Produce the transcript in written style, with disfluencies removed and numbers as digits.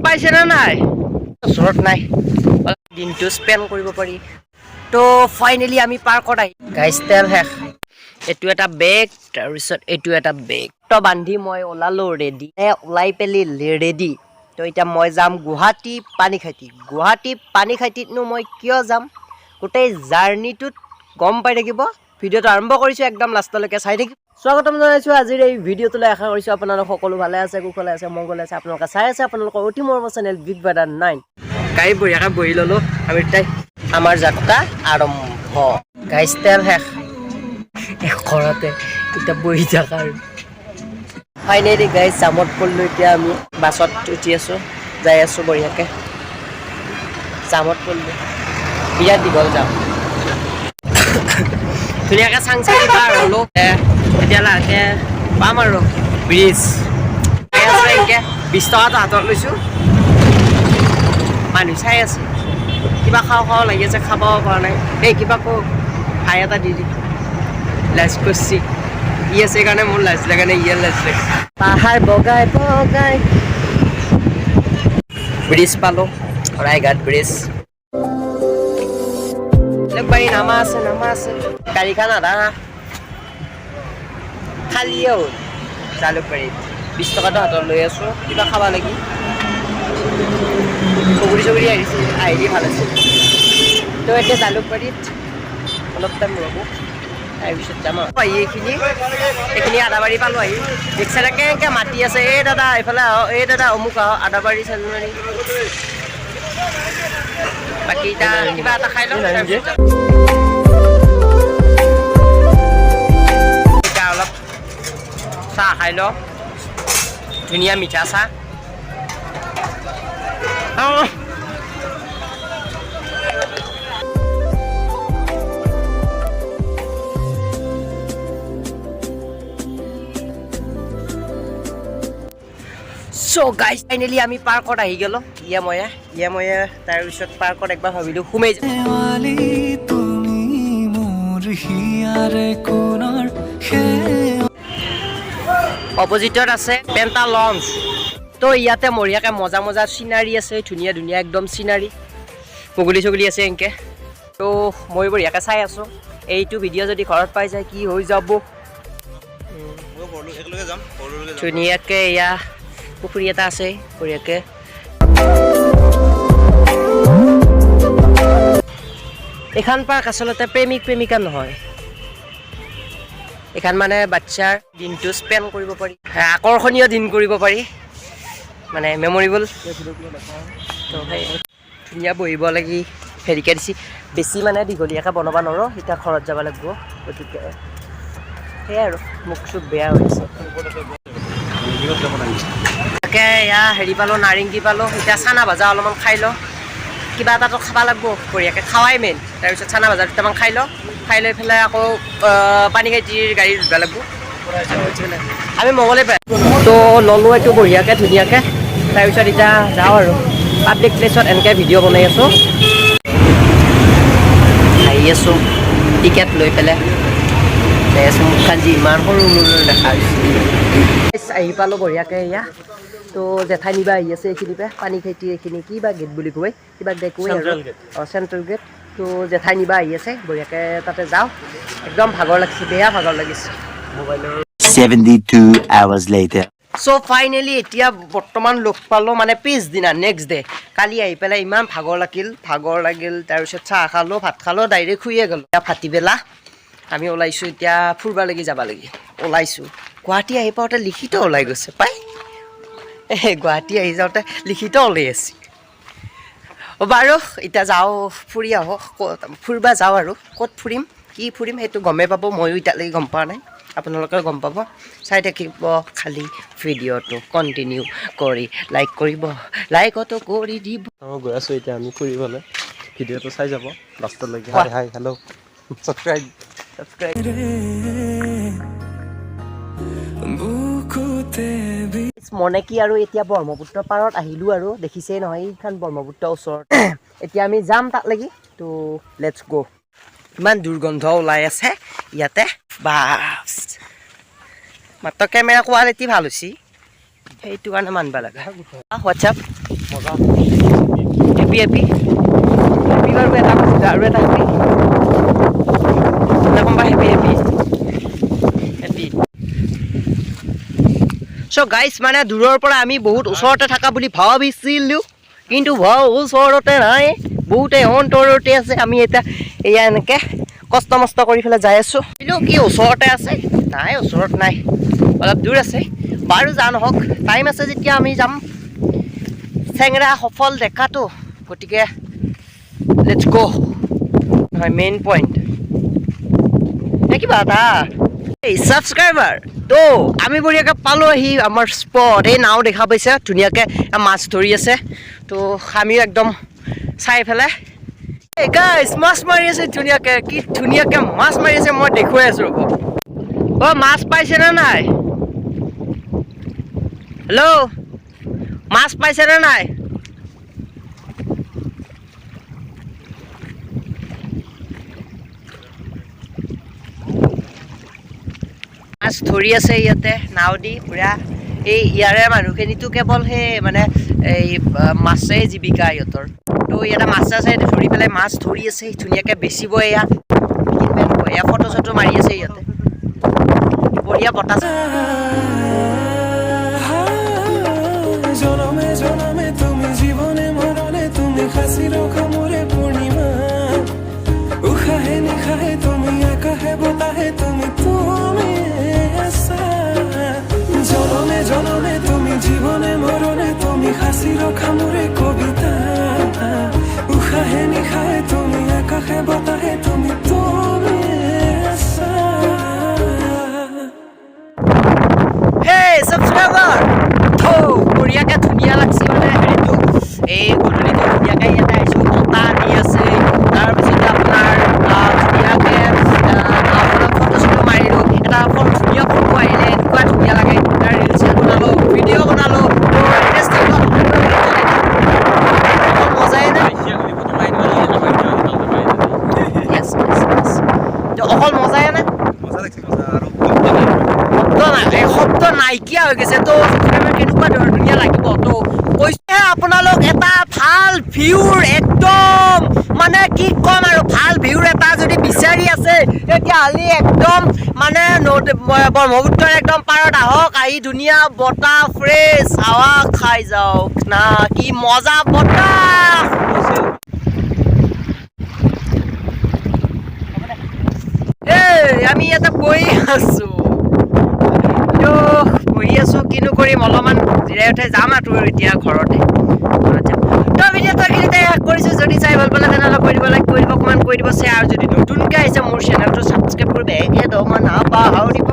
পাইছে না নাই ওচৰত নাই দিনটো স্পেন্ড কৰিব পাৰি তো ফাইনেলি আমি পাৰ্কত আহি গাইছ তেল শেষ এইটো এটা বেগ তাৰপিছত এইটো এটা বেগ তো বান্ধি মই ওলালো ৰেডি ওলাই পেলি ৰেডি তো এতিয়া মই যাম গুৱাহাটী পানীখাইটিতনো মই কিয় যাম গোটেই জাৰ্ণিটোত গম পাই থাকিব ভিডিঅ'টো আৰম্ভ কৰিছোঁ একদম লাষ্টলৈকে চাই থাকিব স্বাগতম জনাইছোঁ আজিৰ এই ভিডিঅ'টোলৈ আশা কৰিছোঁ আপোনালোক সকলো ভালে আছে কুশলে আছে মংগলে আছে আপোনালোকে চাই আছে আপোনালোকৰ অতি মৰমৰ চেনেল বিগ ব্ৰাদাৰ 9 গাড়ী বঢ়িয়াকৈ বহি ল'লোঁ আমি তাই আমাৰ যাত্ৰা আৰম্ভ গাইছ তেল শেষ ঘৰতে এতিয়া বহি থাকা আৰু ফাইনেলি গাইছ জামত পৰিলোঁ এতিয়া আমি বাছত উঠি আছোঁ যাই আছোঁ বঢ়িয়াকৈ জামত পৰিলোঁ বিৰাট দীঘল যাম ধুনীয়াকৈ চাং চাকি পাৰ হ'লোঁ এতিয়া লাহেকৈ পাম আৰু ব্ৰিজ এনেকৈ 20 টকাটো হাতত লৈছোঁ মানুহ চাই আছে কিবা খাওঁ লাগি আছে খাব পৰা নাই এই কিবা কওক ভাই এটা দি লাজ কৰিছে ই আছে কাৰণে মোৰ লাজ লগা নাই ইয়াৰ লাজ লাগে পাহাৰ বগাই বগাই ব্ৰিজ পালোঁ ৰায়ঘাট ব্ৰিজ জালুকবাৰী নামা আছে গাড়ীখন আধা খালিয়ে হ'ল জালুকবাৰীত 20 টকাটো হাতত লৈ আছোঁ কিবা খাব লাগি চগৰি আহিছে আহিলে ভাল আছিল তো এতিয়া জালুকবাৰীত অলপ টাইম ৰ'ব তাৰপিছত যাম আৰু এইখিনি আদাবাৰী পালোঁ আহি ৰিক্সাতে কেনেকৈ মাতি আছে এই দাদা এইফালে আহক এই দাদা অমুক আহক আদাবাৰী চালুবাৰী বাকী এতিয়া কিবা এটা খাই লওঁ এতিয়া অলপ চাহ খাই লওঁ ধুনীয়া মিঠা চাহ So guys, finally আমি পাৰ্কত আহি গ'লো ইয়া তাৰপিছত পাৰ্কত একবাৰ ভাবিলোঁ সোমাই যাম অপজিটত আছে পেণ্টা লঞ্চ তো ইয়াতে বঢ়িয়াকৈ মজা চিনাৰী আছে ধুনীয়া একদম চিনাৰী মুগলী চুগলী আছে এনেকৈ তো মই বঢ়িয়াকৈ চাই আছোঁ এইটো ভিডিঅ' যদি ঘৰত পাই যায় কি হৈ যাব ধুনীয়াকৈ এয়া পুখুৰী এটা আছে বঢ়িয়াকৈ এইখন পাৰ্ক আচলতে প্ৰেমিকা নহয় এইখন মানে বাচ্চাৰ দিনটো স্পেণ্ড কৰিব পাৰি আকৰ্ষণীয় দিন কৰিব পাৰি মানে মেমৰিবল তো সেই ধুনীয়া বহিব লাগি হেৰিকৈ দিছে বেছি মানে দীঘলীয়াকৈ বনাব নোৱাৰোঁ এতিয়া ঘৰত যাব লাগিব গতিকে সেয়াই আৰু মুখ চুখ বেয়া হৈছে তাকে এয়া হেৰি পালোঁ নাৰেংগী পালোঁ এতিয়া চানা ভাজা অলপমান খাই লওঁ কিবা এটাতো খাব লাগিব বঢ়িয়াকৈ খাৱাই মেইন তাৰপিছত চানা ভাজা দুটামান খাই লওঁ খাই লৈ পেলাই আকৌ পানীখাইটিৰ গাড়ী ধৰিব লাগিব আমি মঙলে পাই তো ল'লোঁ এইটো বঢ়িয়াকৈ ধুনীয়াকৈ তাৰপিছত এতিয়া যাওঁ আৰু পাব্লিক প্লেচত এনেকৈ ভিডিঅ' বনাই আছোঁ আহি আছোঁ টিকেট লৈ পেলাই মুখখন যি ইমান সৰু দেখা হৈছে আহি পালোঁ বঢ়িয়াকৈ এয়া তো জেঠাই নিবা আহি আছে এইখিনিৰ পৰা পানীখাইটি এইখিনি কিবা গেট বুলি কয় কিবা গেট কয় আৰু চেণ্ট্ৰেল গেট তো জেঠাই নিবা আহি আছে বঢ়িয়াকৈ তাতে যাওঁ একদম ভাগৰ লাগিছে বেয়া ভাগৰ লাগিছে 72 hours later চ' ফাইনেলি এতিয়া বৰ্তমান লগ পালোঁ মানে পিছদিনা নেক্সট ডে কালি আহি পেলাই ইমান ভাগৰ লাগিল তাৰপিছত চাহ খালোঁ ভাত খালোঁ ডাইৰেক্ট শুইয়ে গ'লোঁ এতিয়া ভাটিবেলা আমি ওলাইছোঁ এতিয়া ফুৰিব লাগি যাব লাগি ওলাইছোঁ গুৱাহাটী আহি পাওঁতে লিখিত ওলাই গৈছে পাই গুৱাহাটী আহি যাওঁতে লিখিত ওলাই আছে বাৰু এতিয়া যাওঁ ফুৰি আহক ফুৰিব যাওঁ আৰু ক'ত ফুৰিম কি ফুৰিম সেইটো গমেই পাব ময়ো এতিয়ালৈকে গম পোৱা নাই আপোনালোকে গম পাব চাই থাকিব খালি ভিডিঅ'টো কণ্টিনিউ কৰি লাইক কৰিব লাইকতো কৰি দিব গৈ আছোঁ এতিয়া আমি ফুৰিবলৈ ভিডিঅ'টো চাই যাব লাষ্টলৈকে হাই হেল্ল' ছাবস্ক্ৰাইব মনে কি আৰু এতিয়া ব্ৰহ্মপুত্ৰ পাৰত আহিলোঁ আৰু দেখিছেই নহয় এইখন ব্ৰহ্মপুত্ৰ ওচৰত এতিয়া আমি যাম তাত লাগি তো লেটছ গ' ইমান দুৰ্গন্ধ ওলাই আছে ইয়াতে বাছ মাত্ৰ কেমেৰা কোৱালিটি ভাল হৈছে সেইটো কাৰণে মানবা লাগে হোৱাটছআপ মজা হেপি হেপি হেপি বাৰু এটা কৈছিল আৰু এটা হেপি কোনোবা হেপি হেপি হেপি চ' গাইজ মানে দূৰৰ পৰা আমি বহুত ওচৰতে থকা বুলি ভাবিছিলোঁ কিন্তু ওচৰতে নাই বহুতে অন্তৰতে আছে আমি এতিয়া এয়া এনেকৈ কষ্ট মষ্ট কৰি পেলাই যাই আছোঁ কিন্তু কি ওচৰতে আছে নাই ওচৰত নাই অলপ দূৰ আছে বাৰু যা নহওক টাইম আছে যেতিয়া আমি যাম চেংৰা সফল দেখাটো গতিকে লেটছ গ' নহয় মেইন পইণ্ট কিবা এটা এই ছাবস্ক্ৰাইবাৰ তো আমি বঢ়িয়াকৈ পালোঁ আহি আমাৰ স্পট এই নাও দেখা পাইছে ধুনীয়াকৈ মাছ ধৰি আছে তো আমিও একদম চাই পেলাই এই গাইছ মাছ মাৰি আছে ধুনীয়াকৈ কি ধুনীয়াকৈ মাছ মাৰি আছে মই দেখুৱাই আছোঁ ৰ'ব অ' মাছ পাইছেনে নাই হেল্ল' মাছ পাইছেনে নাই মাছ ধৰি আছে ইয়াতে নাও দি পুৰা এই ইয়াৰে মানুহখিনিতো কেৱল সেই মানে এই মাছেই জীৱিকা সিহঁতৰ তো ইয়াতে মাছ আছে ধৰি পেলাই মাছ ধৰি আছে ধুনীয়াকৈ বেচিব এয়া এয়া ফটো চটো মাৰি আছে ইয়াতে বঢ়িয়া বতাহ জনমে জনমে তুমি জীবনে মরণে তুমি হাসি রখা মোরে পূর্ণিমা উখাহে নিখাহে তুমি আকাহে বতাহে তুমি জনমে জনমে তুমি জীবনে মরণে তুমি হাসি রখা মোরে কবিতা উখাহে নিখাহে তুমি আকাশে বতাহে তুমি হেই ছাবস্ক্ৰাইবাৰ থৌ বঢ়িয়াকৈ ধুনীয়া লাগছে মানে হেৰিটো এই গধূলিটো ধুনীয়াকৈ ইয়াতে আহিছোঁ বতাহ দি আছে তাৰপিছতে আপোনাৰ ধুনীয়াকৈ আপোনাক ফটো চটো মাৰিলোঁ এটা ধুনীয়া ফটো আহিলে এনেকুৱা ধুনীয়া লাগে তাৰ ৰিলচ বনালোঁ ভিডিঅ' বনালোঁ মজাই নাই অকল মজাই নাই শব্দ নাইকিয়া হৈ গৈছে তো কেনেকুৱা ধুনীয়া লাগিব তো কৈছে আপোনালোক এটা ভাল ভিউৰ একদম মানে কি ক'ম আৰু ভাল ভিউৰ এটা যদি বিচাৰি আছে তেতিয়াহ'লে একদম মানে ব্ৰহ্মপুত্ৰৰ একদম পাৰত আহক আহি ধুনীয়া বতাহ ফ্ৰেছ হাৱা খাই যাওক না কি মজা বতাহ আমি ইয়াতে বহি আছোঁ বহি আছোঁ কিনো কৰিম অলপমান জিৰাই উঠাই যাম আৰু এতিয়া ঘৰতে তো ভিডিঅ'টো এইখিনিতে শেষ কৰিছোঁ যদি চাই ভাল পালে তেনেহ'লে কৰি দিব লাইক কৰি দিব কমেণ্ট কৰি দিব শ্বেয়াৰ যদি নতুনকৈ আহিছে মোৰ চেনেলটো ছাবস্ক্ৰাইব কৰিব একে দহ মান নাপাহৰিব